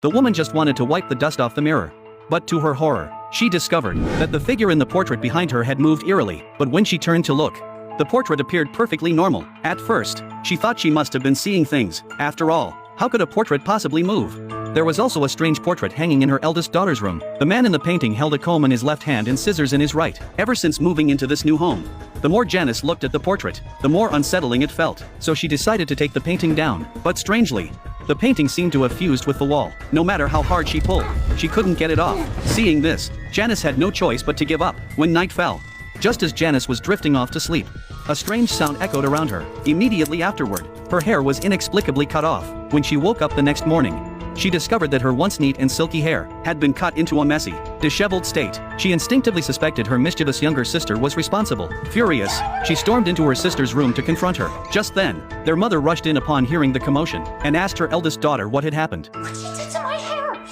The woman just wanted to wipe the dust off the mirror. But to her horror, she discovered that the figure in the portrait behind her had moved eerily, but when she turned to look, the portrait appeared perfectly normal. At first, she thought she must have been seeing things. After all, how could a portrait possibly move? There was also a strange portrait hanging in her eldest daughter's room. The man in the painting held a comb in his left hand and scissors in his right. Ever since moving into this new home, the more Janice looked at the portrait, the more unsettling it felt. So she decided to take the painting down. But strangely, the painting seemed to have fused with the wall. No matter how hard she pulled, she couldn't get it off. Seeing this, Janice had no choice but to give up. When night fell, just as Janice was drifting off to sleep, a strange sound echoed around her. Immediately afterward, her hair was inexplicably cut off. When she woke up the next morning, she discovered that her once neat and silky hair had been cut into a messy, disheveled state. She instinctively suspected her mischievous younger sister was responsible. Furious, she stormed into her sister's room to confront her. Just then, their mother rushed in upon hearing the commotion and asked her eldest daughter what had happened. What you did to my hair?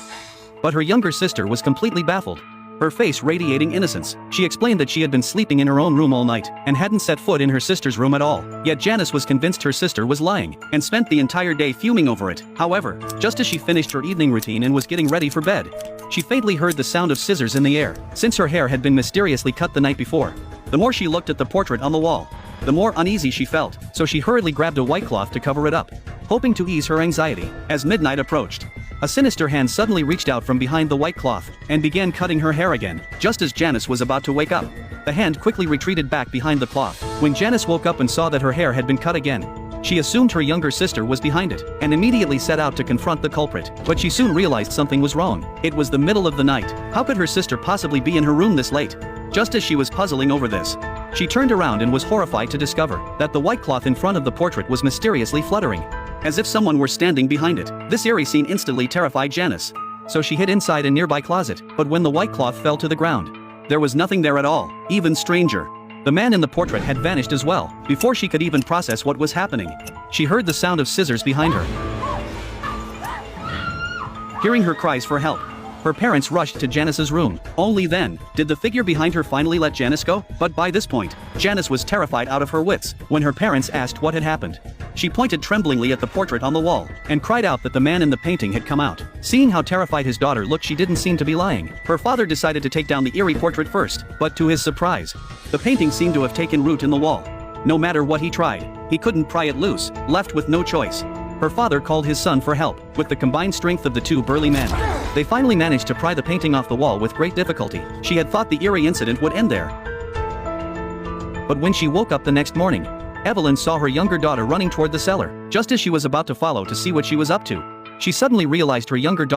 But her younger sister was completely baffled, her face radiating innocence. She explained that she had been sleeping in her own room all night and hadn't set foot in her sister's room at all. Yet Janice was convinced her sister was lying and spent the entire day fuming over it. However, just as she finished her evening routine and was getting ready for bed, she faintly heard the sound of scissors in the air. Since her hair had been mysteriously cut the night before, the more she looked at the portrait on the wall, the more uneasy she felt. So she hurriedly grabbed a white cloth to cover it up, hoping to ease her anxiety. As midnight approached, a sinister hand suddenly reached out from behind the white cloth and began cutting her hair again. Just as Janice was about to wake up, the hand quickly retreated back behind the cloth. When Janice woke up and saw that her hair had been cut again, she assumed her younger sister was behind it and immediately set out to confront the culprit. But she soon realized something was wrong. It was the middle of the night. How could her sister possibly be in her room this late? Just as she was puzzling over this, she turned around and was horrified to discover that the white cloth in front of the portrait was mysteriously fluttering, as if someone were standing behind it. This eerie scene instantly terrified Janice, so she hid inside a nearby closet. But when the white cloth fell to the ground, there was nothing there at all. Even stranger, the man in the portrait had vanished as well. Before she could even process what was happening, she heard the sound of scissors behind her. Hearing her cries for help, her parents rushed to Janice's room. Only then did the figure behind her finally let Janice go. But by this point, Janice was terrified out of her wits. When her parents asked what had happened, she pointed tremblingly at the portrait on the wall and cried out that the man in the painting had come out. Seeing how terrified his daughter looked, she didn't seem to be lying. Her father decided to take down the eerie portrait first, but to his surprise, the painting seemed to have taken root in the wall. No matter what he tried, he couldn't pry it loose. Left with no choice, her father called his son for help. With the combined strength of the two burly men, they finally managed to pry the painting off the wall with great difficulty. She had thought the eerie incident would end there. But when she woke up the next morning, Evelyn saw her younger daughter running toward the cellar. Just as she was about to follow to see what she was up to, she suddenly realized her younger daughter